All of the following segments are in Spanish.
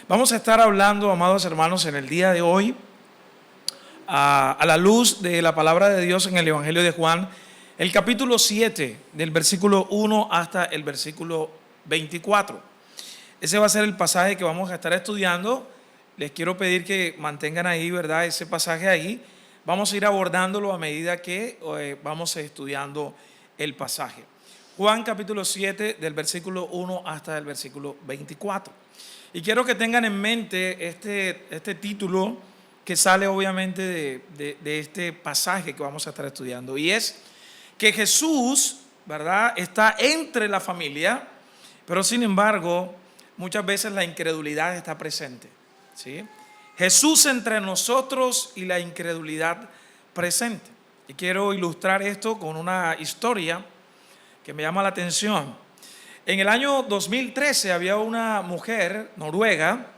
Vamos a estar hablando, amados hermanos, en el día de hoy, a la luz de la palabra de Dios en el Evangelio de Juan, el capítulo 7, del versículo 1 hasta el versículo 24. Ese va a ser el pasaje que vamos a estar estudiando. Les quiero pedir que mantengan ahí, ¿verdad?, ese pasaje ahí. Vamos a ir abordándolo a medida que vamos estudiando el pasaje. Juan capítulo 7, del versículo 1 hasta el versículo 24. Y quiero que tengan en mente este título que sale obviamente de este pasaje que vamos a estar estudiando. Y es que Jesús, ¿verdad?, está entre la familia, pero sin embargo, muchas veces la incredulidad está presente, ¿sí? Jesús entre nosotros y la incredulidad presente. Y quiero ilustrar esto con una historia que me llama la atención. En el año 2013 había una mujer noruega.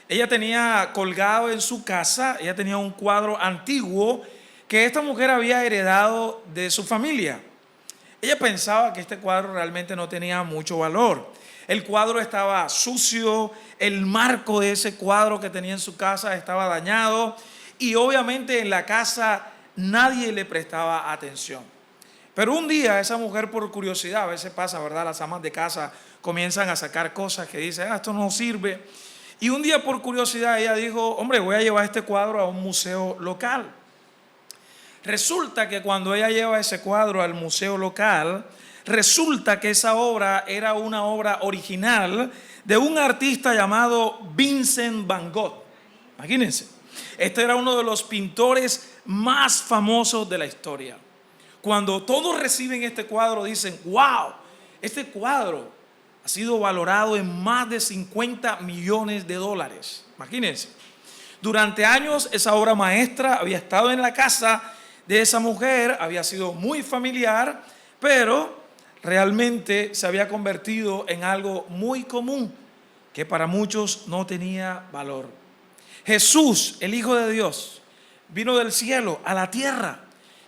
Ella tenía colgado en su casa, ella tenía un cuadro antiguo que esta mujer había heredado de su familia. Ella pensaba que este cuadro realmente no tenía mucho valor. El cuadro estaba sucio, el marco de ese cuadro que tenía en su casa estaba dañado y obviamente en la casa nadie le prestaba atención. Pero un día esa mujer, por curiosidad, a veces pasa, ¿verdad? Las amas de casa comienzan a sacar cosas que dicen, esto no sirve. Y un día por curiosidad ella dijo, hombre, voy a llevar este cuadro a un museo local. Resulta que cuando ella lleva ese cuadro al museo local, resulta que esa obra era una obra original de un artista llamado Vincent Van Gogh. Imagínense, este era uno de los pintores más famosos de la historia. Cuando todos reciben este cuadro dicen, wow, este cuadro ha sido valorado en más de 50 millones de dólares. Imagínense. Durante años esa obra maestra había estado en la casa de esa mujer, había sido muy familiar, pero realmente se había convertido en algo muy común que para muchos no tenía valor. Jesús, el Hijo de Dios, vino del cielo a la tierra.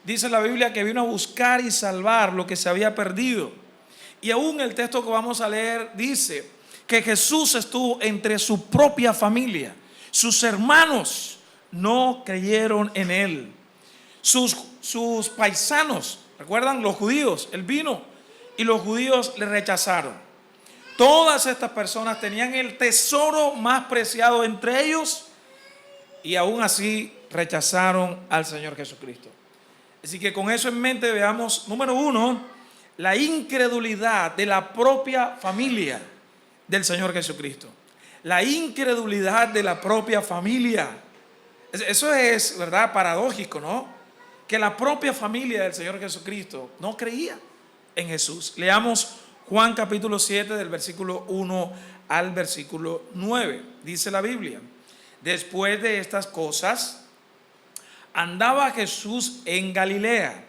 Dice la Biblia que vino a buscar y salvar lo que se había perdido. Y aún el texto que vamos a leer dice que Jesús estuvo entre su propia familia. Sus hermanos no creyeron en él. Sus paisanos, ¿recuerdan? Los judíos, él vino y los judíos le rechazaron. Todas estas personas tenían el tesoro más preciado entre ellos y aún así rechazaron al Señor Jesucristo. Así que con eso en mente veamos, número uno, la incredulidad de la propia familia del Señor Jesucristo. La incredulidad de la propia familia. Eso es, ¿verdad?, paradójico, ¿no? Que la propia familia del Señor Jesucristo no creía en Jesús. Leamos Juan capítulo 7 del versículo 1 al versículo 9. Dice la Biblia, después de estas cosas, andaba Jesús en Galilea,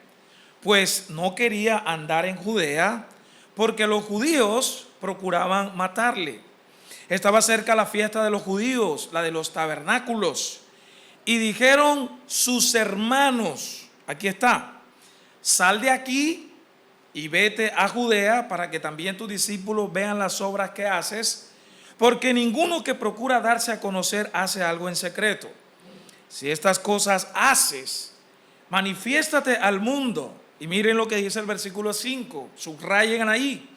pues no quería andar en Judea, porque los judíos procuraban matarle. Estaba cerca la fiesta de los judíos, la de los tabernáculos. Y dijeron sus hermanos, aquí está, sal de aquí y vete a Judea para que también tus discípulos vean las obras que haces, porque ninguno que procura darse a conocer hace algo en secreto. Si estas cosas haces, manifiéstate al mundo. Y miren lo que dice el versículo 5, subrayen ahí,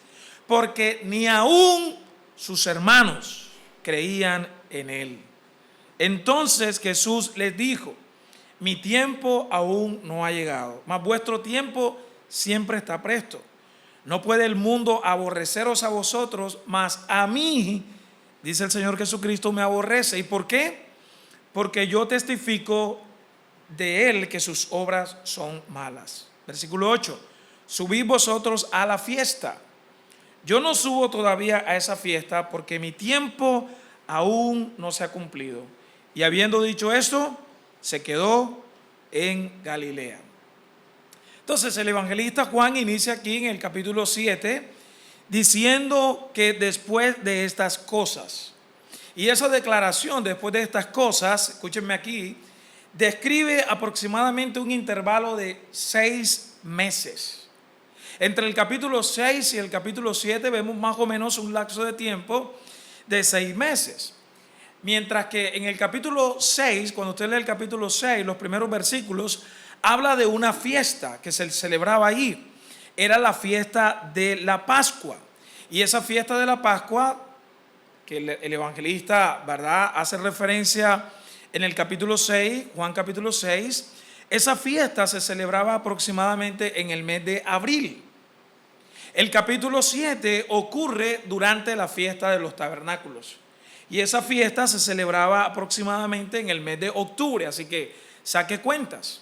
porque ni aún sus hermanos creían en él. Entonces Jesús les dijo, mi tiempo aún no ha llegado, mas vuestro tiempo siempre está presto. No puede el mundo aborreceros a vosotros, mas a mí, dice el Señor Jesucristo, me aborrece. ¿Y por qué? Porque yo testifico de él que sus obras son malas. Versículo 8, subid vosotros a la fiesta. Yo no subo todavía a esa fiesta porque mi tiempo aún no se ha cumplido. Y habiendo dicho esto, se quedó en Galilea. Entonces el evangelista Juan inicia aquí en el capítulo 7 diciendo que después de estas cosas, y esa declaración después de estas cosas, escúchenme aquí, describe aproximadamente un intervalo de 6 meses. Entre el capítulo 6 y el capítulo 7 vemos más o menos un lapso de tiempo de 6 meses. Mientras que en el capítulo 6, cuando usted lee el capítulo 6, los primeros versículos, habla de una fiesta que se celebraba allí. Era la fiesta de la Pascua. Y esa fiesta de la Pascua, que el evangelista, ¿verdad?, hace referencia en el capítulo 6, Juan capítulo 6, esa fiesta se celebraba aproximadamente en el mes de abril. El capítulo 7 ocurre durante la fiesta de los tabernáculos. Y esa fiesta se celebraba aproximadamente en el mes de octubre. Así que saque cuentas.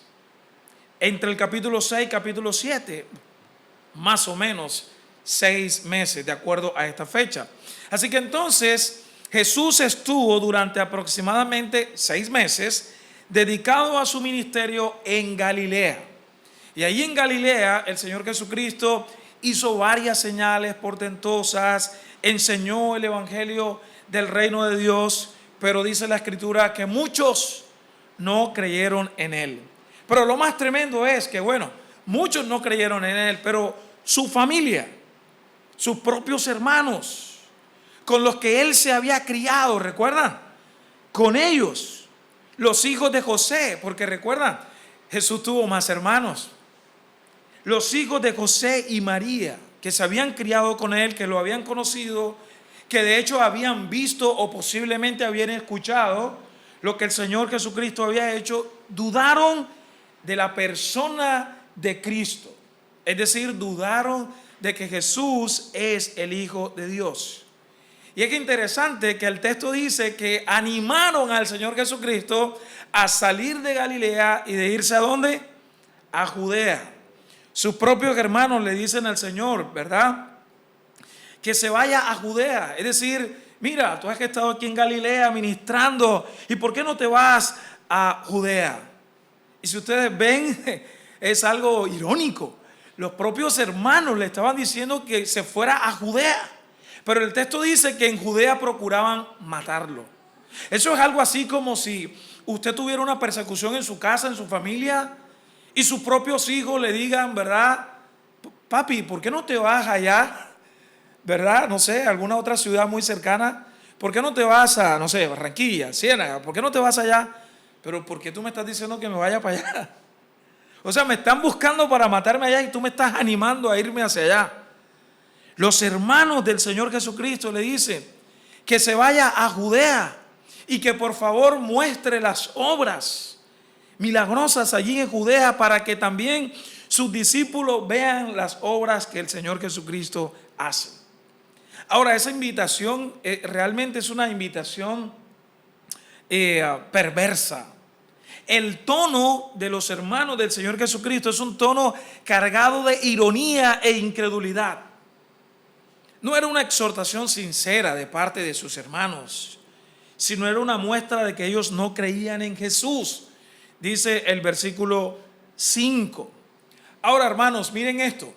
Entre el capítulo 6 y capítulo 7, más o menos 6 meses, de acuerdo a esta fecha. Así que entonces Jesús estuvo durante aproximadamente 6 meses dedicado a su ministerio en Galilea. Y ahí en Galilea el Señor Jesucristo hizo varias señales portentosas, enseñó el evangelio del reino de Dios, pero dice la Escritura que muchos no creyeron en él. Pero lo más tremendo es que, bueno, muchos no creyeron en él, pero su familia, sus propios hermanos, con los que él se había criado, ¿recuerdan? Con ellos, los hijos de José, porque recuerdan, Jesús tuvo más hermanos. Los hijos de José y María, que se habían criado con él, que lo habían conocido, que de hecho habían visto o posiblemente habían escuchado lo que el Señor Jesucristo había hecho, dudaron de la persona de Cristo. Es decir, dudaron de que Jesús es el Hijo de Dios. Y es que interesante que el texto dice que animaron al Señor Jesucristo a salir de Galilea y de irse ¿a dónde? A Judea. Sus propios hermanos le dicen al Señor, ¿verdad?, que se vaya a Judea. Es decir, mira, tú has estado aquí en Galilea ministrando, ¿y por qué no te vas a Judea? Y si ustedes ven, es algo irónico. Los propios hermanos le estaban diciendo que se fuera a Judea, pero el texto dice que en Judea procuraban matarlo. Eso es algo así como si usted tuviera una persecución en su casa, en su familia, y sus propios hijos le digan, ¿verdad?, papi, ¿por qué no te vas allá? ¿Verdad? No sé, alguna otra ciudad muy cercana. ¿Por qué no te vas a, no sé, Barranquilla, Ciénaga? ¿Por qué no te vas allá? Pero ¿por qué tú me estás diciendo que me vaya para allá? O sea, me están buscando para matarme allá y tú me estás animando a irme hacia allá. Los hermanos del Señor Jesucristo le dicen que se vaya a Judea y que por favor muestre las obras milagrosas allí en Judea para que también sus discípulos vean las obras que el Señor Jesucristo hace. Ahora, esa invitación realmente es una invitación perversa. El tono de los hermanos del Señor Jesucristo es un tono cargado de ironía e incredulidad. No era una exhortación sincera de parte de sus hermanos, sino era una muestra de que ellos no creían en Jesús. Dice el versículo 5. Ahora, hermanos, miren esto.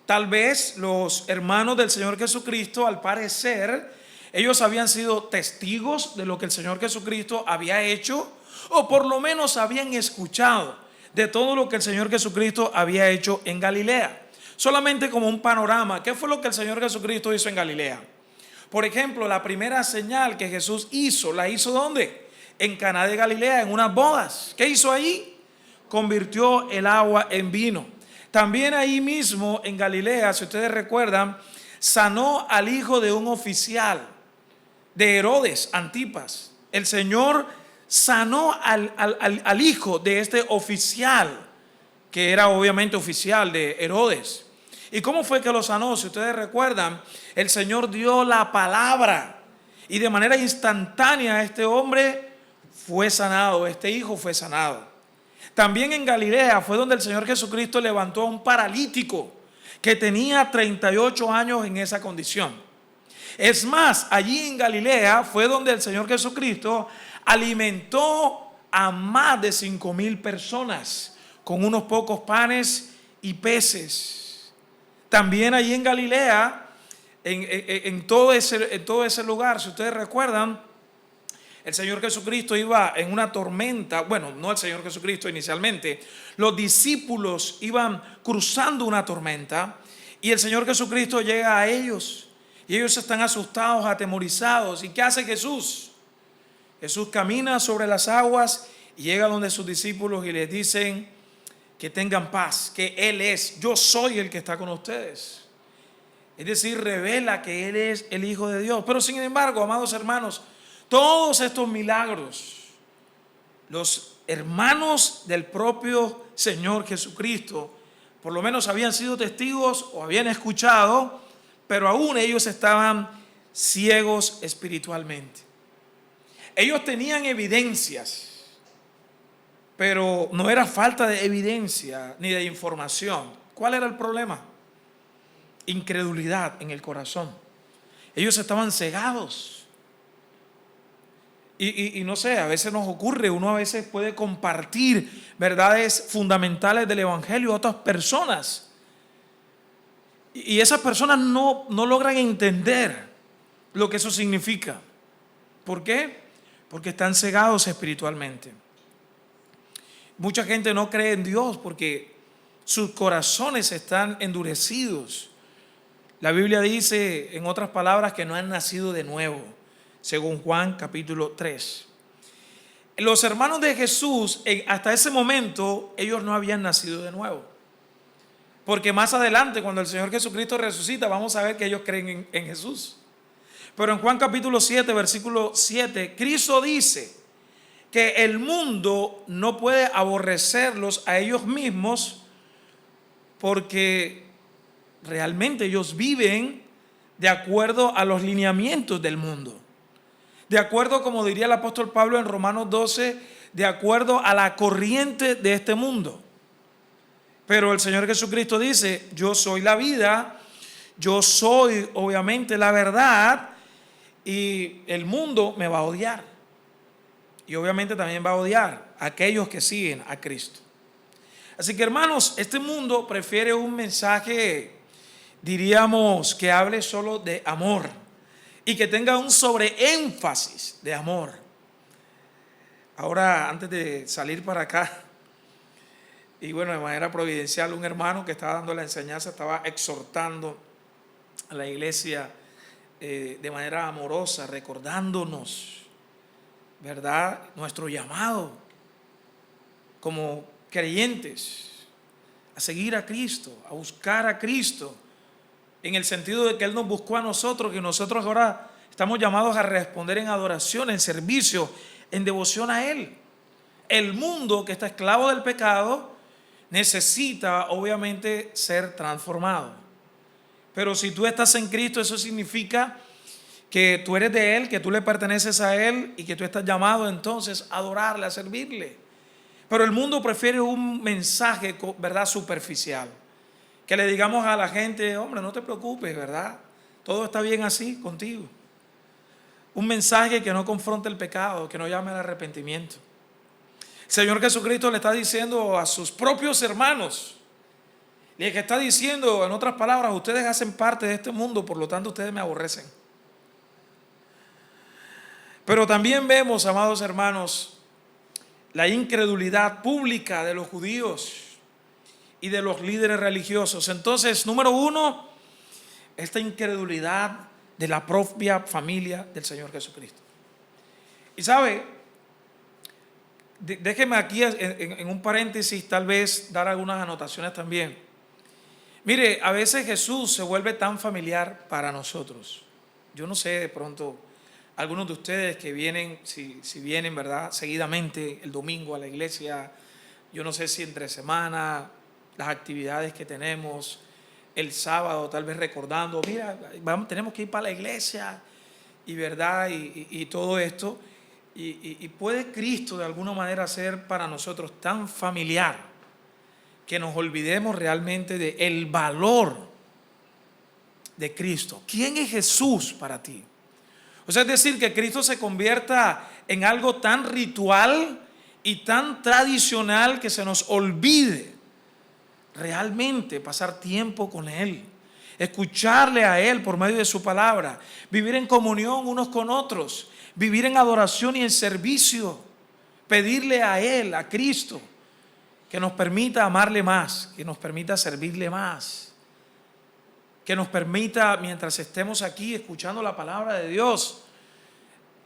Tal vez los hermanos del Señor Jesucristo, al parecer, ellos habían sido testigos de lo que el Señor Jesucristo había hecho, o por lo menos habían escuchado de todo lo que el Señor Jesucristo había hecho en Galilea. Solamente como un panorama, ¿qué fue lo que el Señor Jesucristo hizo en Galilea? Por ejemplo, la primera señal que Jesús hizo, ¿la hizo dónde? En Caná de Galilea, en unas bodas. ¿Qué hizo allí? Convirtió el agua en vino. También ahí mismo en Galilea, si ustedes recuerdan, sanó al hijo de un oficial de Herodes, Antipas. El Señor sanó al hijo de este oficial, que era obviamente oficial de Herodes. ¿Y cómo fue que lo sanó? Si ustedes recuerdan, el Señor dio la palabra y de manera instantánea este hombre fue sanado, este hijo fue sanado. También en Galilea fue donde el Señor Jesucristo levantó a un paralítico que tenía 38 años en esa condición. Es más, allí en Galilea fue donde el Señor Jesucristo alimentó a más de 5,000 personas con unos pocos panes y peces. También allí en Galilea, en todo ese lugar, si ustedes recuerdan, el Señor Jesucristo iba en una tormenta. Bueno, no el Señor Jesucristo inicialmente. Los discípulos iban cruzando una tormenta y el Señor Jesucristo llega a ellos y ellos están asustados, atemorizados. ¿Y qué hace Jesús? Jesús camina sobre las aguas y llega donde sus discípulos y les dicen que tengan paz, que Él es, yo soy el que está con ustedes. Es decir, revela que Él es el Hijo de Dios. Pero sin embargo, amados hermanos, todos estos milagros, los hermanos del propio Señor Jesucristo, por lo menos habían sido testigos o habían escuchado, pero aún ellos estaban ciegos espiritualmente. Ellos tenían evidencias, pero no era falta de evidencia ni de información. ¿Cuál era el problema? Incredulidad en el corazón. Ellos estaban cegados. Y no sé, a veces nos ocurre, uno a veces puede compartir verdades fundamentales del Evangelio a otras personas. Y esas personas no logran entender lo que eso significa. ¿Por qué? Porque están cegados espiritualmente. Mucha gente no cree en Dios porque sus corazones están endurecidos. La Biblia dice, en otras palabras, que no han nacido de nuevo, según Juan capítulo 3. Los hermanos de Jesús, hasta ese momento, ellos no habían nacido de nuevo. Porque más adelante, cuando el Señor Jesucristo resucita, vamos a ver que ellos creen en Jesús. Pero en Juan capítulo 7, versículo 7, Cristo dice que el mundo no puede aborrecerlos a ellos mismos porque realmente ellos viven de acuerdo a los lineamientos del mundo. De acuerdo, como diría el apóstol Pablo en Romanos 12, de acuerdo a la corriente de este mundo. Pero el Señor Jesucristo dice, yo soy la vida, yo soy obviamente la verdad, y el mundo me va a odiar. Y obviamente también va a odiar a aquellos que siguen a Cristo. Así que, hermanos, este mundo prefiere un mensaje, diríamos, que hable solo de amor y que tenga un sobreénfasis de amor. Ahora, antes de salir para acá, y bueno, de manera providencial, un hermano que estaba dando la enseñanza estaba exhortando a la iglesia de manera amorosa, recordándonos, ¿verdad?, nuestro llamado como creyentes a seguir a Cristo, a buscar a Cristo, en el sentido de que Él nos buscó a nosotros, que nosotros ahora estamos llamados a responder en adoración, en servicio, en devoción a Él. El mundo que está esclavo del pecado necesita obviamente ser transformado. Pero si tú estás en Cristo, eso significa que tú eres de Él, que tú le perteneces a Él y que tú estás llamado entonces a adorarle, a servirle. Pero el mundo prefiere un mensaje, ¿verdad?, superficial. Que le digamos a la gente, hombre, no te preocupes, ¿verdad? Todo está bien así contigo. Un mensaje que no confronte el pecado, que no llame al arrepentimiento. El Señor Jesucristo le está diciendo a sus propios hermanos, y que está diciendo, en otras palabras, ustedes hacen parte de este mundo, por lo tanto ustedes me aborrecen. Pero también vemos, amados hermanos, la incredulidad pública de los judíos y de los líderes religiosos. Entonces, número uno, esta incredulidad de la propia familia del Señor Jesucristo. Y sabe, déjeme aquí en un paréntesis tal vez dar algunas anotaciones también. Mire, a veces Jesús se vuelve tan familiar para nosotros. Yo no sé, de pronto, algunos de ustedes que vienen, si vienen, ¿verdad?, seguidamente el domingo a la iglesia, yo no sé si entre semana, las actividades que tenemos, el sábado tal vez recordando, mira, tenemos que ir para la iglesia, y verdad, y todo esto, y puede Cristo de alguna manera ser para nosotros tan familiar, que nos olvidemos realmente del valor de Cristo. ¿Quién es Jesús para ti? O sea, es decir, que Cristo se convierta en algo tan ritual y tan tradicional que se nos olvide realmente pasar tiempo con Él, escucharle a Él por medio de su palabra, vivir en comunión unos con otros, vivir en adoración y en servicio, pedirle a Él, a Cristo, que nos permita amarle más, que nos permita servirle más, que nos permita, mientras estemos aquí escuchando la palabra de Dios,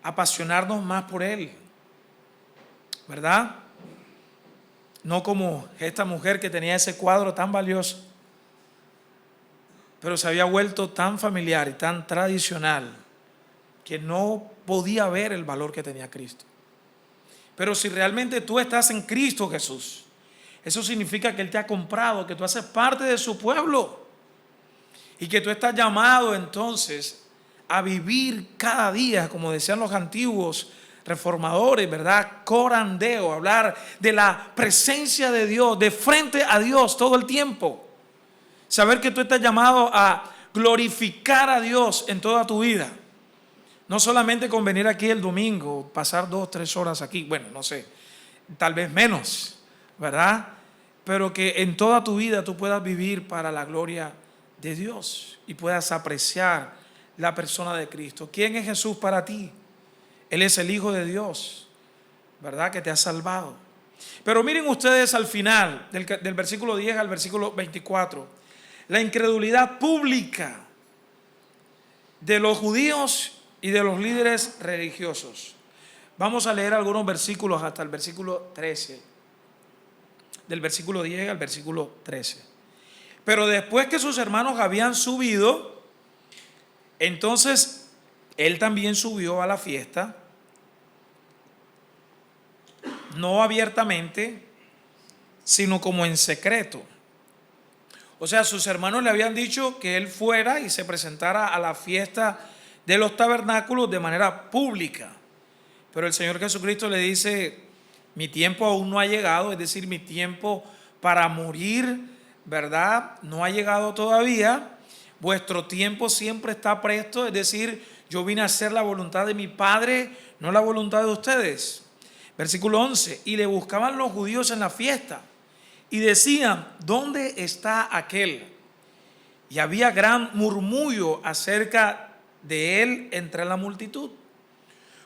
apasionarnos más por Él, ¿verdad? No como esta mujer que tenía ese cuadro tan valioso, pero se había vuelto tan familiar y tan tradicional que no podía ver el valor que tenía Cristo. Pero si realmente tú estás en Cristo Jesús, eso significa que Él te ha comprado, que tú haces parte de su pueblo y que tú estás llamado entonces a vivir cada día, como decían los antiguos reformadores, ¿verdad? Corandeo, hablar de la presencia de Dios, de frente a Dios todo el tiempo. Saber que tú estás llamado a glorificar a Dios en toda tu vida. No solamente con venir aquí el domingo, pasar 2 o 3 horas aquí, bueno, no sé, tal vez menos, ¿verdad? Pero que en toda tu vida tú puedas vivir para la gloria de Dios y puedas apreciar la persona de Cristo. ¿Quién es Jesús para ti? Él es el Hijo de Dios, ¿verdad? Que te ha salvado. Pero miren ustedes al final, del versículo 10 al versículo 24, la incredulidad pública de los judíos y de los líderes religiosos. Vamos a leer algunos versículos hasta el versículo 13, del versículo 10 al versículo 13. Pero después que sus hermanos habían subido, entonces él también subió a la fiesta, no abiertamente, sino como en secreto. O sea, sus hermanos le habían dicho que él fuera y se presentara a la fiesta de los tabernáculos de manera pública. Pero el Señor Jesucristo le dice, mi tiempo aún no ha llegado, es decir, mi tiempo para morir, ¿verdad? No ha llegado todavía. Vuestro tiempo siempre está presto, es decir, yo vine a hacer la voluntad de mi Padre, no la voluntad de ustedes. Versículo 11, y le buscaban los judíos en la fiesta y decían, ¿dónde está aquel? Y había gran murmullo acerca de él entre la multitud.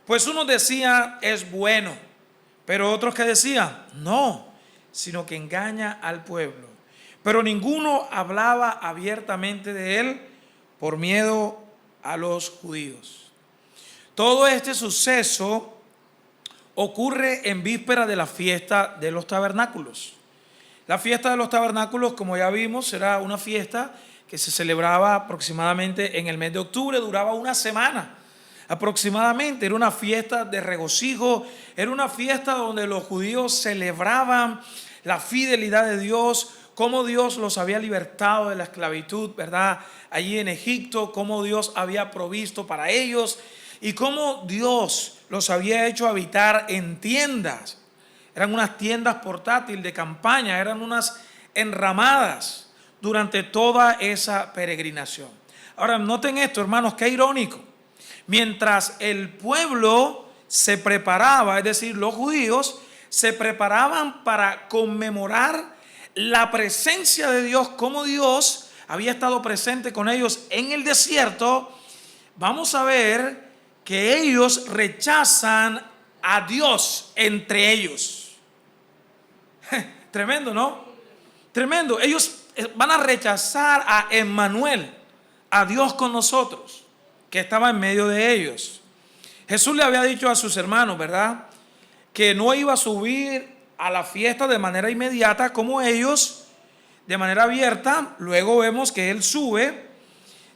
Pues unos decían, es bueno, pero otros que decían, no, sino que engaña al pueblo. Pero ninguno hablaba abiertamente de él por miedo a los judíos. Todo este suceso ocurre en víspera de la fiesta de los tabernáculos. La fiesta de los tabernáculos, como ya vimos, era una fiesta que se celebraba aproximadamente en el mes de octubre, duraba una semana aproximadamente. Era una fiesta de regocijo, era una fiesta donde los judíos celebraban la fidelidad de Dios, cómo Dios los había libertado de la esclavitud, ¿verdad? Allí en Egipto, cómo Dios había provisto para ellos y cómo Dios los había hecho habitar en tiendas. Eran unas tiendas portátiles de campaña, eran unas enramadas durante toda esa peregrinación. Ahora, noten esto, hermanos, qué irónico. Mientras el pueblo se preparaba, es decir, los judíos se preparaban para conmemorar la presencia de Dios, como Dios había estado presente con ellos en el desierto, vamos a ver que ellos rechazan a Dios entre ellos. Tremendo, ¿no? Tremendo. Ellos van a rechazar a Emmanuel, a Dios con nosotros, que estaba en medio de ellos. Jesús le había dicho a sus hermanos, ¿verdad?, que no iba a subir a la fiesta de manera inmediata como ellos, de manera abierta. Luego vemos que Él sube.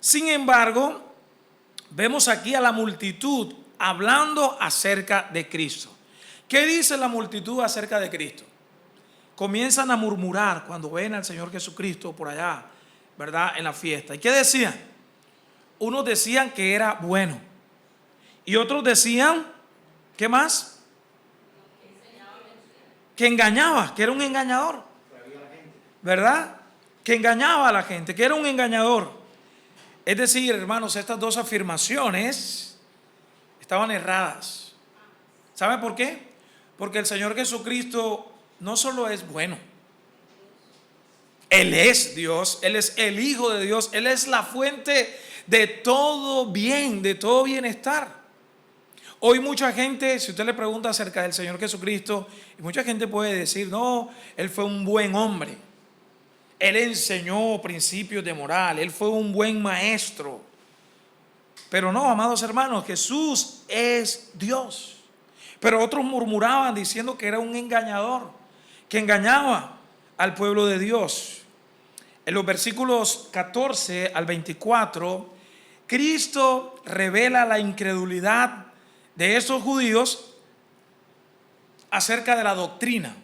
Sin embargo, vemos aquí a la multitud hablando acerca de Cristo. ¿Qué dice la multitud acerca de Cristo? Comienzan a murmurar cuando ven al Señor Jesucristo por allá, ¿verdad?, en la fiesta. ¿Y qué decían? Unos decían que era bueno y otros decían, ¿qué más? Que engañaba, que era un engañador, ¿verdad? Que engañaba a la gente, que era un engañador. Es decir, hermanos, estas dos afirmaciones estaban erradas. ¿Sabe por qué? Porque el Señor Jesucristo no solo es bueno, Él es Dios, Él es el Hijo de Dios, Él es la fuente de todo bien, de todo bienestar. Hoy mucha gente, si usted le pregunta acerca del Señor Jesucristo, mucha gente puede decir, no, Él fue un buen hombre, Él enseñó principios de moral, Él fue un buen maestro. Pero no, amados hermanos, Jesús es Dios. Pero otros murmuraban diciendo que era un engañador, que engañaba al pueblo de Dios. En los versículos 14 al 24, Cristo revela la incredulidad de esos judíos acerca de la doctrina.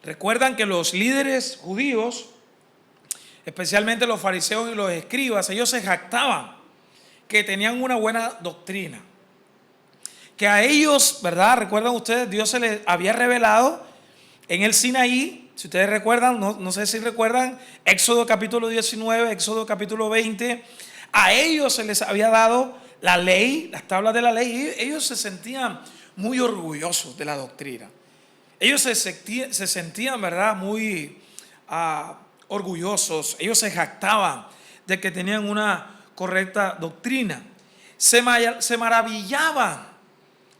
Recuerdan que los líderes judíos, especialmente los fariseos y los escribas, ellos se jactaban que tenían una buena doctrina. Que a ellos, ¿verdad? Recuerdan ustedes, Dios se les había revelado en el Sinaí. Si ustedes recuerdan, no sé si recuerdan, Éxodo capítulo 19, Éxodo capítulo 20. A ellos se les había dado la ley, las tablas de la ley. Y ellos se sentían muy orgullosos de la doctrina. Ellos se sentían, ¿verdad? Muy orgullosos. Ellos se jactaban de que tenían una correcta doctrina. Se maravillaban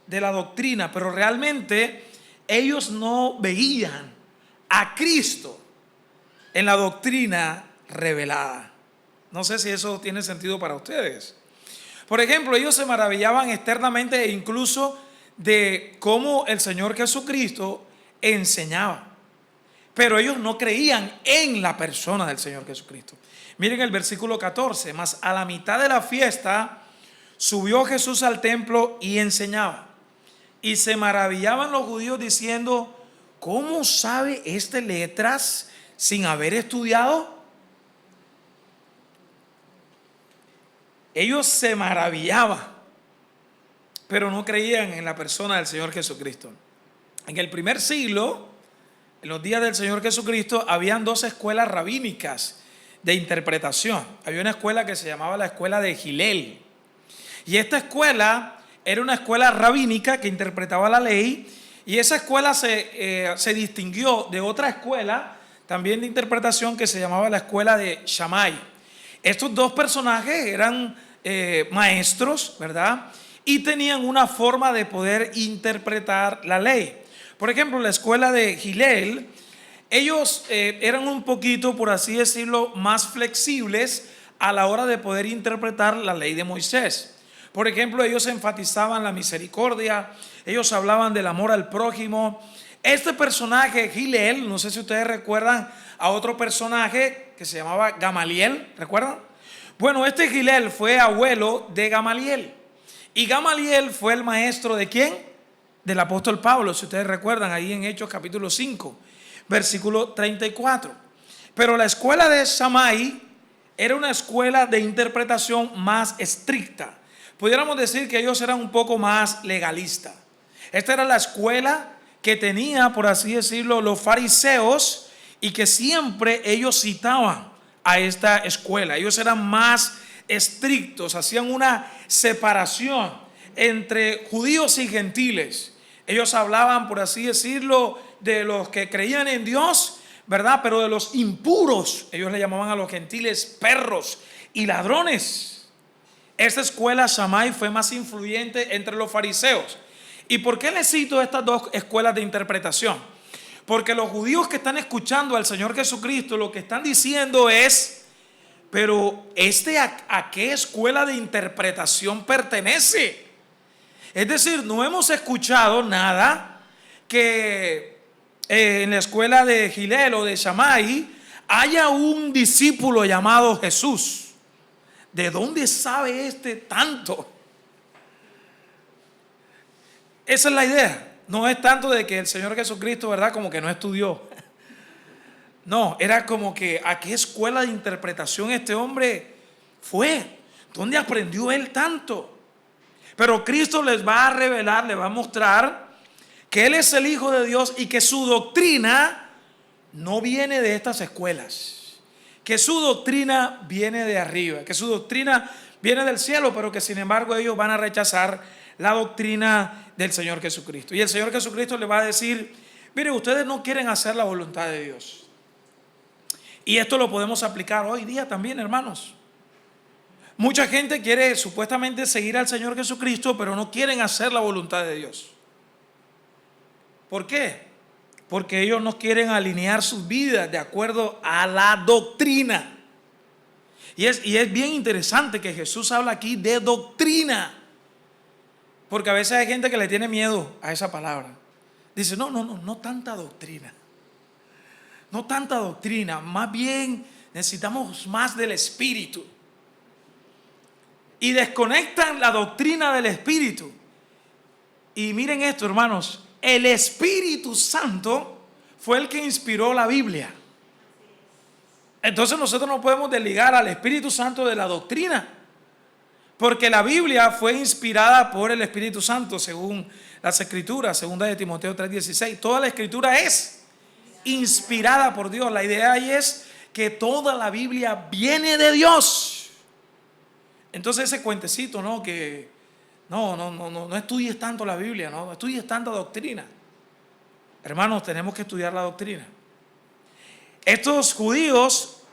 de la doctrina, pero realmente ellos no veían a Cristo en la doctrina revelada. No sé si eso tiene sentido para ustedes. Por ejemplo, ellos se maravillaban externamente e incluso de cómo el Señor Jesucristo enseñaba, pero ellos no creían en la persona del Señor Jesucristo. Miren el versículo 14: mas a la mitad de la fiesta subió Jesús al templo y enseñaba. Y se maravillaban los judíos diciendo: ¿cómo sabe este letras sin haber estudiado? Ellos se maravillaban, pero no creían en la persona del Señor Jesucristo. En el primer siglo, en los días del Señor Jesucristo, habían dos escuelas rabínicas de interpretación. Había una escuela que se llamaba la escuela de Gilel. Y esta escuela era una escuela rabínica que interpretaba la ley, y esa escuela se distinguió de otra escuela también de interpretación que se llamaba la escuela de Shammai. Estos dos personajes eran maestros, ¿verdad? Y tenían una forma de poder interpretar la ley. Por ejemplo, la escuela de Gilel, ellos eran un poquito, por así decirlo, más flexibles a la hora de poder interpretar la ley de Moisés. Por ejemplo, ellos enfatizaban la misericordia, ellos hablaban del amor al prójimo. Este personaje, Gilel, no sé si ustedes recuerdan a otro personaje que se llamaba Gamaliel, ¿recuerdan? Bueno, este Gilel fue abuelo de Gamaliel. Y Gamaliel fue el maestro ¿de quién? Del apóstol Pablo, si ustedes recuerdan, ahí en Hechos capítulo 5, versículo 34. Pero la escuela de Shammai era una escuela de interpretación más estricta. Pudiéramos decir que ellos eran un poco más legalistas. Esta era la escuela que tenía, por así decirlo, los fariseos, y que siempre ellos citaban a esta escuela. Ellos eran más estrictos, hacían una separación entre judíos y gentiles. Ellos hablaban, por así decirlo, de los que creían en Dios, ¿verdad? Pero de los impuros, ellos le llamaban a los gentiles perros y ladrones. Esta escuela Shammai fue más influyente entre los fariseos. ¿Y por qué les cito estas dos escuelas de interpretación? Porque los judíos que están escuchando al Señor Jesucristo lo que están diciendo es: pero ¿a qué escuela de interpretación pertenece? Es decir, no hemos escuchado nada que en la escuela de Gilel o de Shammai haya un discípulo llamado Jesús. ¿De dónde sabe este tanto? Esa es la idea. No es tanto de que el Señor Jesucristo, ¿verdad?, como que no estudió. No, era como que ¿a qué escuela de interpretación este hombre fue? ¿Dónde aprendió él tanto? Pero Cristo les va a revelar, les va a mostrar que Él es el Hijo de Dios y que su doctrina no viene de estas escuelas. Que su doctrina viene de arriba, que su doctrina viene del cielo, pero que sin embargo ellos van a rechazar la doctrina del Señor Jesucristo. Y el Señor Jesucristo les va a decir: mire, ustedes no quieren hacer la voluntad de Dios. Y esto lo podemos aplicar hoy día también, hermanos. Mucha gente quiere supuestamente seguir al Señor Jesucristo, pero no quieren hacer la voluntad de Dios. ¿Por qué? Porque ellos no quieren alinear sus vidas de acuerdo a la doctrina. Y es bien interesante que Jesús habla aquí de doctrina, porque a veces hay gente que le tiene miedo a esa palabra. Dice, no tanta doctrina. No tanta doctrina, más bien necesitamos más del Espíritu. Y desconectan la doctrina del Espíritu. Y miren esto, hermanos, el Espíritu Santo fue el que inspiró la Biblia. Entonces nosotros no podemos desligar al Espíritu Santo de la doctrina, porque la Biblia fue inspirada por el Espíritu Santo, según las Escrituras, segunda de Timoteo 3:16. Toda la Escritura es inspirada por Dios. La idea ahí es que toda la Biblia viene de Dios. Entonces ese cuentecito, ¿no? Que no estudies tanto la Biblia, no estudies tanta doctrina. Hermanos, tenemos que estudiar la doctrina. Estos judíos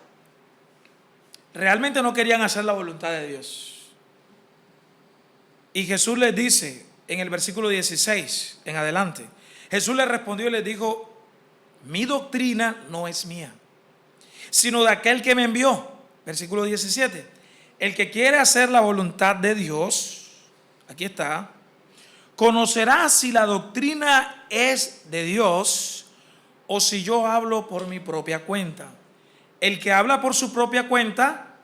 realmente no querían hacer la voluntad de Dios. Y Jesús les dice en el versículo 16 en adelante, Jesús les respondió y les dijo: mi doctrina no es mía, sino de aquel que me envió. Versículo 17. El que quiere hacer la voluntad de Dios, aquí está, conocerá si la doctrina es de Dios o si yo hablo por mi propia cuenta. El que habla por su propia cuenta,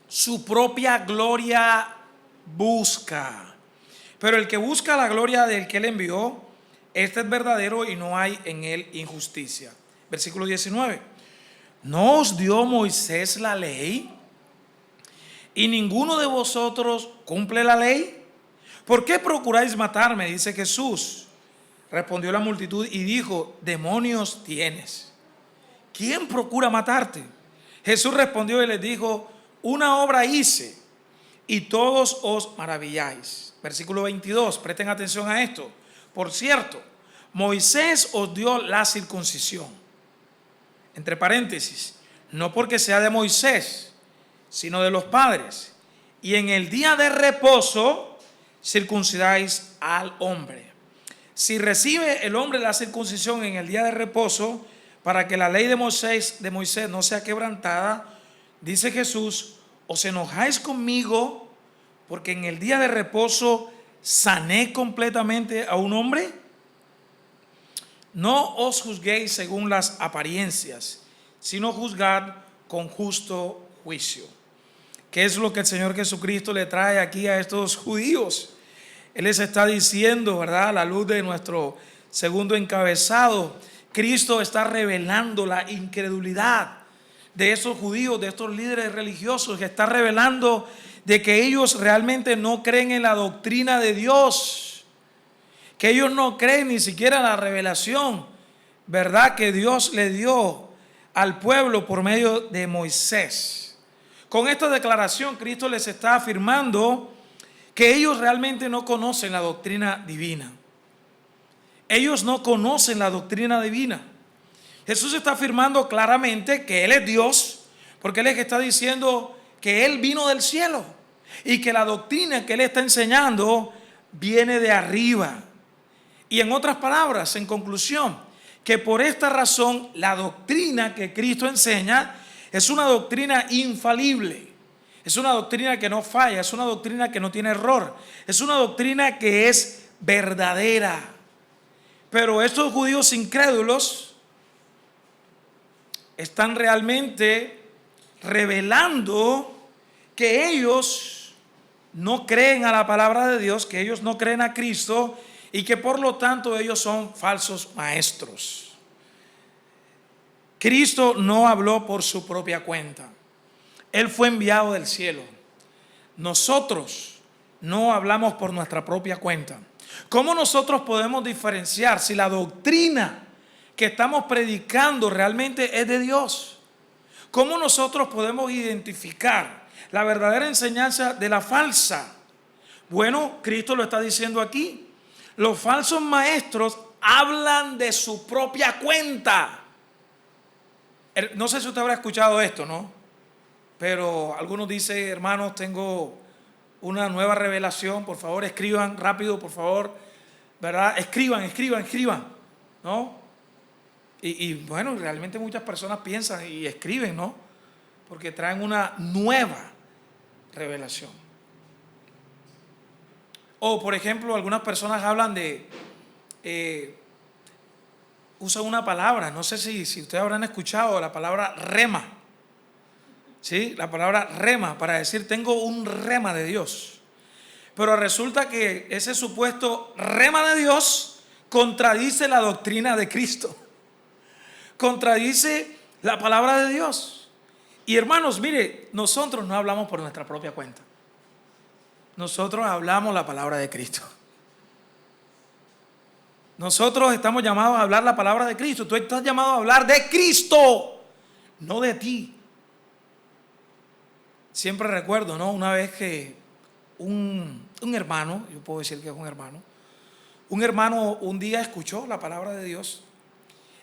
su propia gloria busca. Pero el que busca la gloria del que le envió, este es verdadero y no hay en él injusticia. Versículo 19. ¿No os dio Moisés la ley y ninguno de vosotros cumple la ley? ¿Por qué procuráis matarme?, dice Jesús. Respondió la multitud y dijo: demonios tienes. ¿Quién procura matarte? Jesús respondió y les dijo: una obra hice y todos os maravilláis. Versículo 22, presten atención a esto. Por cierto, Moisés os dio la circuncisión, entre paréntesis, no porque sea de Moisés, sino de los padres. Y en el día de reposo circuncidáis al hombre. Si recibe el hombre la circuncisión en el día de reposo, para que la ley de Moisés no sea quebrantada, dice Jesús: os enojáis conmigo porque en el día de reposo sané completamente a un hombre. No os juzguéis según las apariencias, sino juzgad con justo juicio. ¿Qué es lo que el Señor Jesucristo le trae aquí a estos judíos? Él les está diciendo, ¿verdad?, a la luz de nuestro segundo encabezado, Cristo está revelando la incredulidad de esos judíos, de estos líderes religiosos, que está revelando de que ellos realmente no creen en la doctrina de Dios, que ellos no creen ni siquiera en la revelación, ¿verdad?, que Dios le dio al pueblo por medio de Moisés. Con esta declaración, Cristo les está afirmando que ellos realmente no conocen la doctrina divina. Ellos no conocen la doctrina divina. Jesús está afirmando claramente que Él es Dios, porque Él es que está diciendo que Él vino del cielo y que la doctrina que Él está enseñando viene de arriba. Y en otras palabras, en conclusión, que por esta razón la doctrina que Cristo enseña es una doctrina infalible, es una doctrina que no falla, es una doctrina que no tiene error, es una doctrina que es verdadera. Pero estos judíos incrédulos están realmente revelando que ellos no creen a la palabra de Dios, que ellos no creen a Cristo y que por lo tanto ellos son falsos maestros. Cristo no habló por su propia cuenta. Él fue enviado del cielo. Nosotros no hablamos por nuestra propia cuenta. ¿Cómo nosotros podemos diferenciar si la doctrina que estamos predicando realmente es de Dios? ¿Cómo nosotros podemos identificar la verdadera enseñanza de la falsa? Bueno, Cristo lo está diciendo aquí. Los falsos maestros hablan de su propia cuenta. No sé si usted habrá escuchado esto, ¿no? Pero algunos dicen: hermanos, tengo una nueva revelación, por favor escriban rápido, por favor, ¿verdad? Escriban, ¿no? Y bueno, realmente muchas personas piensan y escriben, ¿no? porque traen una nueva revelación. O por ejemplo, algunas personas hablan de, usan una palabra, no sé si ustedes habrán escuchado la palabra rema. ¿Sí? La palabra rema, para decir tengo un rema de Dios. Pero resulta que ese supuesto rema de Dios contradice la doctrina de Cristo, contradice la palabra de Dios. Y hermanos, mire, nosotros no hablamos por nuestra propia cuenta. Nosotros hablamos la palabra de Cristo. Nosotros estamos llamados a hablar la palabra de Cristo. Tú estás llamado a hablar de Cristo, no de ti. Siempre recuerdo, ¿no? Una vez que un hermano, yo puedo decir que es un hermano un día escuchó la palabra de Dios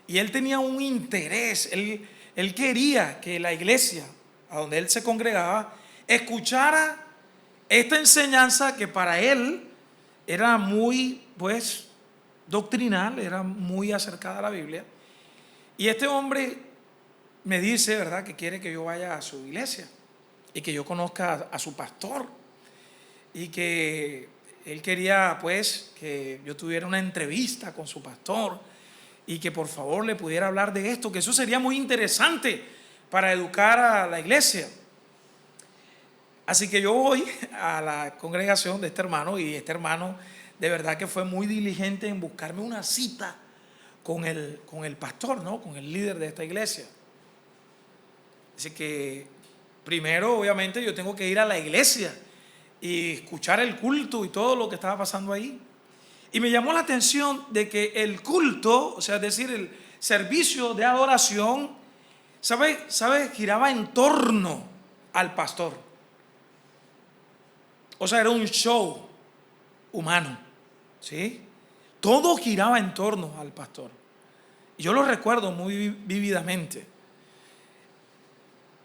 y él tenía un interés, él quería que la iglesia a donde él se congregaba escuchara esta enseñanza que para él era muy, pues, doctrinal, era muy acercada a la Biblia. Y este hombre me dice, ¿verdad?, que quiere que yo vaya a su iglesia y que yo conozca a su pastor, y que él quería, pues, que yo tuviera una entrevista con su pastor y que por favor le pudiera hablar de esto, que eso sería muy interesante para educar a la iglesia. Así que yo voy a la congregación de este hermano, y este hermano de verdad que fue muy diligente en buscarme una cita con el pastor, ¿no?, con el líder de esta iglesia. Así que primero, obviamente, yo tengo que ir a la iglesia y escuchar el culto y todo lo que estaba pasando ahí. Y me llamó la atención de que el culto, o sea, es decir, el servicio de adoración, ¿sabe? Giraba en torno al pastor. O sea, era un show humano, ¿sí? Todo giraba en torno al pastor. Y yo lo recuerdo muy vívidamente.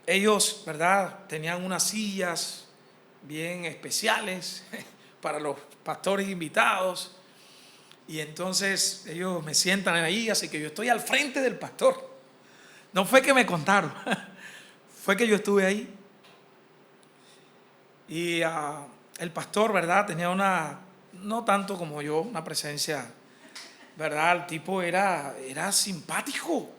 Ellos, ¿verdad?, tenían unas sillas bien especiales para los pastores invitados. Y entonces ellos me sientan ahí, así que yo estoy al frente del pastor. No fue que me contaron, fue que yo estuve ahí. Y el pastor, ¿verdad?, tenía no tanto como yo, una presencia, ¿verdad? El tipo era simpático.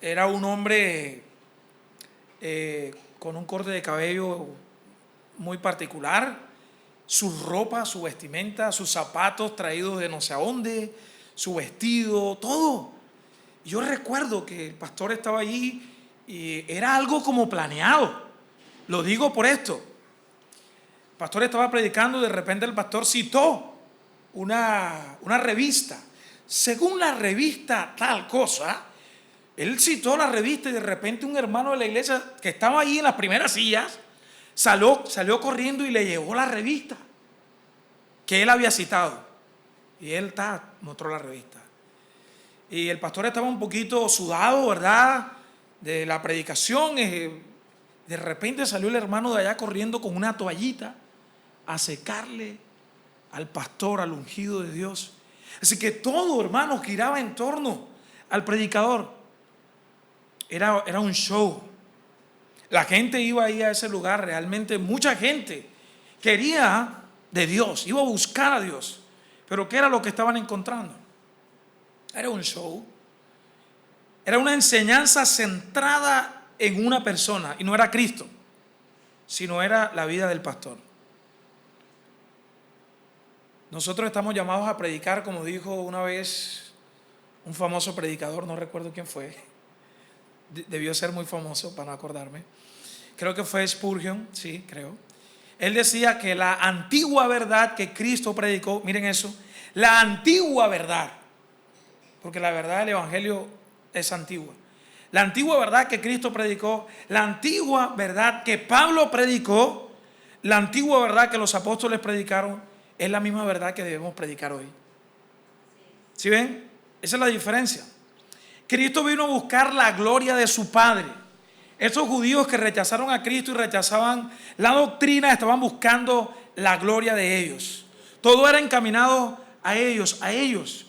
Era un hombre con un corte de cabello muy particular, su ropa, su vestimenta, sus zapatos traídos de no sé a dónde, su vestido, todo. Yo recuerdo que el pastor estaba allí y era algo como planeado. Lo digo por esto. El pastor estaba predicando y de repente el pastor citó una revista. Según la revista tal cosa, él citó la revista y de repente un hermano de la iglesia que estaba ahí en las primeras sillas salió corriendo y le llevó la revista que él había citado. Y él mostró la revista. Y el pastor estaba un poquito sudado, ¿verdad?, de la predicación. De repente salió el hermano de allá corriendo con una toallita a secarle al pastor, al ungido de Dios. Así que todo, hermano, giraba en torno al predicador. Era un show. La gente iba ahí a ese lugar, realmente mucha gente quería de Dios, iba a buscar a Dios. Pero ¿qué era lo que estaban encontrando? Era un show. Era una enseñanza centrada en una persona, y no era Cristo, sino era la vida del pastor. Nosotros estamos llamados a predicar, como dijo una vez un famoso predicador, no recuerdo quién fue, debió ser muy famoso para no acordarme, creo que fue Spurgeon, sí, creo. Él decía que la antigua verdad que Cristo predicó, miren eso, la antigua verdad, porque la verdad del evangelio es antigua. La antigua verdad que Cristo predicó, la antigua verdad que Pablo predicó, la antigua verdad que los apóstoles predicaron, es la misma verdad que debemos predicar hoy. ¿Sí ven? Esa es la diferencia. Cristo vino a buscar la gloria de su Padre. Esos judíos que rechazaron a Cristo y rechazaban la doctrina estaban buscando la gloria de ellos. Todo era encaminado a ellos,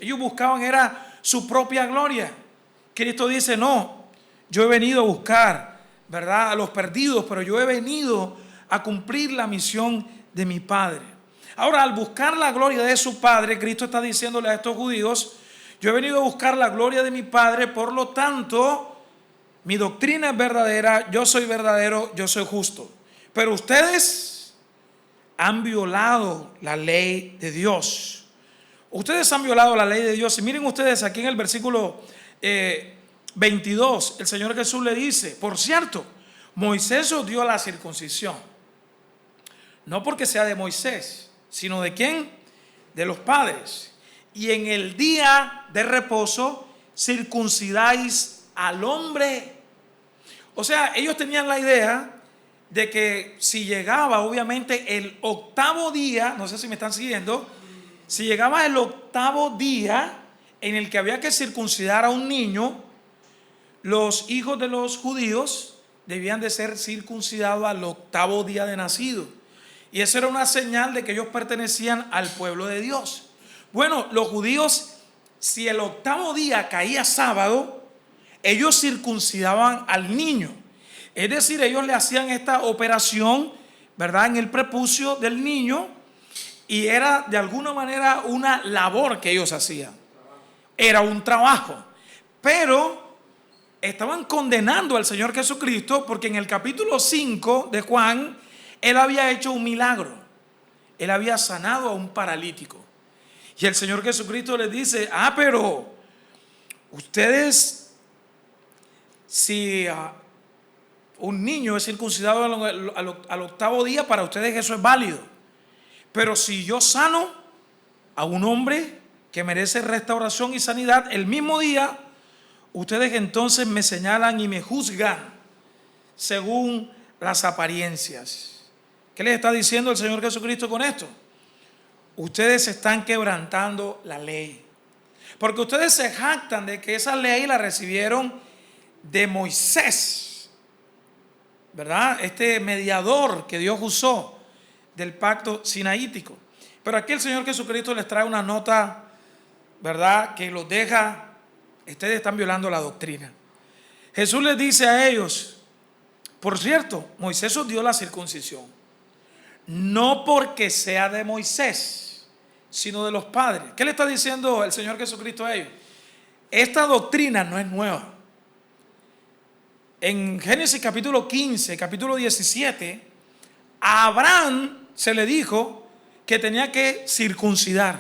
Ellos buscaban era su propia gloria. Cristo dice, no, yo he venido a buscar, ¿verdad?, a los perdidos, pero yo he venido a cumplir la misión de mi Padre. Ahora, al buscar la gloria de su Padre, Cristo está diciéndole a estos judíos: yo he venido a buscar la gloria de mi Padre, por lo tanto, mi doctrina es verdadera, yo soy verdadero, yo soy justo. Pero ustedes han violado la ley de Dios. Ustedes han violado la ley de Dios. Y miren ustedes aquí en el versículo 22, el Señor Jesús le dice: por cierto, Moisés os dio la circuncisión, no porque sea de Moisés, sino de ¿quién? De los padres. Y en el día de reposo circuncidáis al hombre. O sea, ellos tenían la idea de que si llegaba, obviamente, el octavo día, no sé si me están siguiendo, si llegaba el octavo día en el que había que circuncidar a un niño, los hijos de los judíos debían de ser circuncidados al octavo día de nacido. Y eso era una señal de que ellos pertenecían al pueblo de Dios. Bueno, los judíos, si el octavo día caía sábado, ellos circuncidaban al niño. Es decir, ellos le hacían esta operación, ¿verdad?, en el prepucio del niño, y era de alguna manera una labor que ellos hacían. Era un trabajo. Pero estaban condenando al Señor Jesucristo porque en el capítulo 5 de Juan, Él había hecho un milagro. Él había sanado a un paralítico. Y el Señor Jesucristo les dice: pero ustedes, si un niño es circuncidado al octavo día, para ustedes eso es válido. Pero si yo sano a un hombre que merece restauración y sanidad el mismo día, ustedes entonces me señalan y me juzgan según las apariencias. ¿Qué les está diciendo el Señor Jesucristo con esto? Ustedes están quebrantando la ley, porque ustedes se jactan de que esa ley la recibieron de Moisés, ¿verdad? Este mediador que Dios usó del pacto sinaítico. Pero aquí el Señor Jesucristo les trae una nota, ¿verdad?, que los deja: ustedes están violando la doctrina. Jesús les dice a ellos: por cierto, Moisés os dio la circuncisión, no porque sea de Moisés, sino de los padres. ¿Qué le está diciendo el Señor Jesucristo a ellos? Esta doctrina no es nueva. En Génesis capítulo 15, capítulo 17, a Abraham se le dijo que tenía que circuncidar.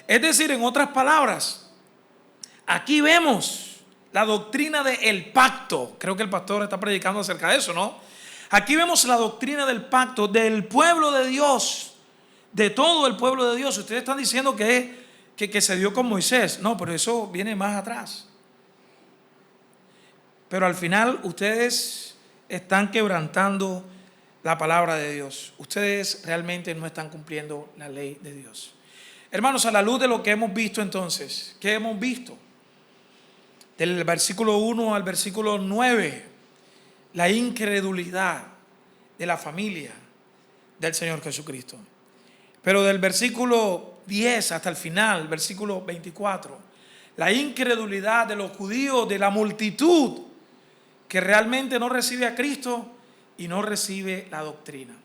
Es decir, en otras palabras, aquí vemos la doctrina del pacto. Creo que el pastor está predicando acerca de eso, ¿no? Aquí vemos la doctrina del pacto del pueblo de Dios, de todo el pueblo de Dios. Ustedes están diciendo que se dio con Moisés. No, pero eso viene más atrás. Pero al final ustedes están quebrantando la palabra de Dios. Ustedes realmente no están cumpliendo la ley de Dios. Hermanos, a la luz de lo que hemos visto entonces, ¿qué hemos visto? Del versículo 1 al versículo 9, la incredulidad de la familia del Señor Jesucristo. Pero del versículo 10 hasta el final, versículo 24, la incredulidad de los judíos, de la multitud que realmente no recibe a Cristo y no recibe la doctrina.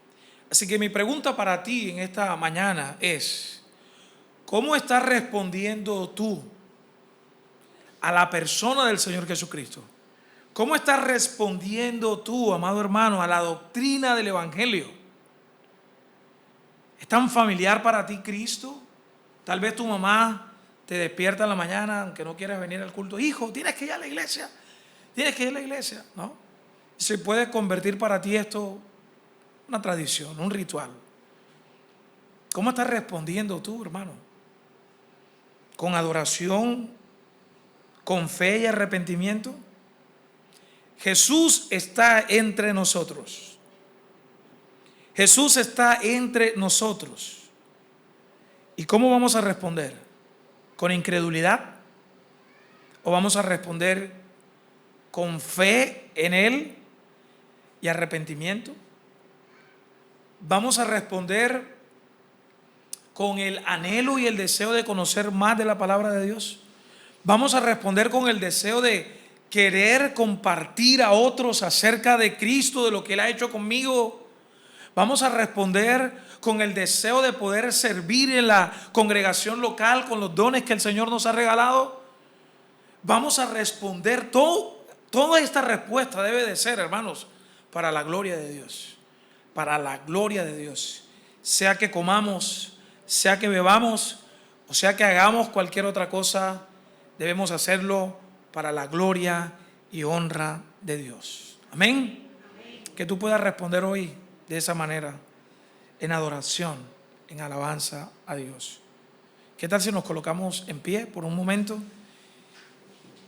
Así que mi pregunta para ti en esta mañana es: ¿cómo estás respondiendo tú a la persona del Señor Jesucristo? ¿Cómo estás respondiendo tú, amado hermano, a la doctrina del Evangelio? ¿Es tan familiar para ti Cristo? Tal vez tu mamá te despierta en la mañana, aunque no quieras venir al culto: hijo, tienes que ir a la iglesia, tienes que ir a la iglesia, ¿no? Se puede convertir para ti esto una tradición, un ritual. ¿Cómo estás respondiendo tú, hermano? ¿Con adoración, con fe y arrepentimiento? Jesús está entre nosotros. Jesús está entre nosotros. ¿Y cómo vamos a responder? ¿Con incredulidad? ¿O vamos a responder con fe en Él y arrepentimiento? ¿Vamos a responder con el anhelo y el deseo de conocer más de la palabra de Dios? ¿Vamos a responder con el deseo de querer compartir a otros acerca de Cristo, de lo que Él ha hecho conmigo. Vamos a responder con el deseo de poder servir en la congregación local con los dones que el Señor nos ha regalado. Vamos a responder. Toda esta respuesta debe de ser, hermanos, para la gloria de Dios. Para la gloria de Dios. Sea que comamos, sea que bebamos, o sea que hagamos cualquier otra cosa, debemos hacerlo para la gloria y honra de Dios. Amén. Que tú puedas responder hoy de esa manera, en adoración, en alabanza a Dios. ¿Qué tal si nos colocamos en pie por un momento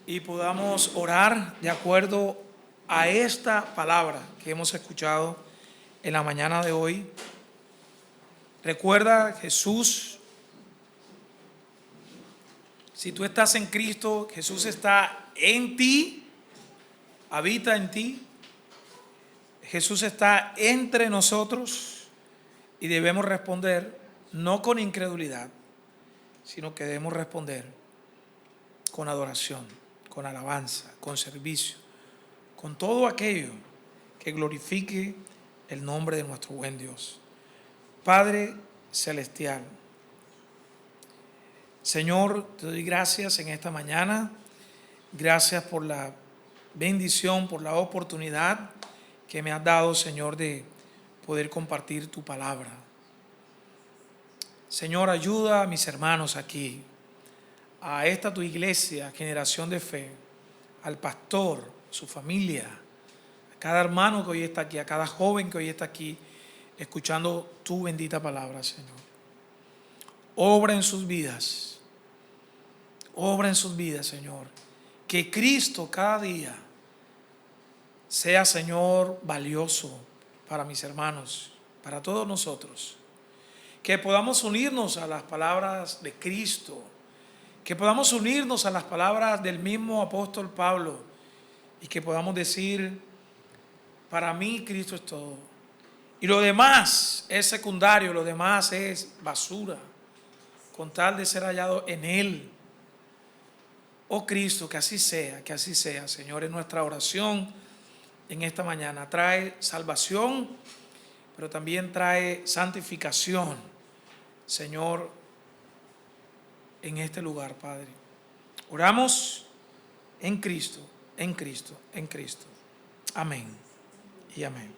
y podamos orar de acuerdo a esta palabra que hemos escuchado en la mañana de hoy? Recuerda, Jesús, si tú estás en Cristo, Jesús está en ti, habita en ti. Jesús está entre nosotros y debemos responder no con incredulidad, sino que debemos responder con adoración, con alabanza, con servicio, con todo aquello que glorifique el nombre de nuestro buen Dios. Padre celestial, Señor, te doy gracias en esta mañana. Gracias por la bendición, por la oportunidad que me has dado, Señor, de poder compartir tu palabra. Señor, ayuda a mis hermanos aquí, a esta tu iglesia, Generación de Fe, al pastor, su familia, a cada hermano que hoy está aquí, a cada joven que hoy está aquí, escuchando tu bendita palabra, Señor. Obra en sus vidas, Señor. Que Cristo cada día sea, Señor, valioso para mis hermanos, para todos nosotros. Que podamos unirnos a las palabras de Cristo, que podamos unirnos a las palabras del mismo apóstol Pablo y que podamos decir: para mí Cristo es todo. Y lo demás es secundario, lo demás es basura, con tal de ser hallado en Él. Oh Cristo, que así sea, Señor, en nuestra oración en esta mañana. Trae salvación, pero también trae santificación, Señor, en este lugar, Padre. Oramos en Cristo, en Cristo, en Cristo. Amén y amén.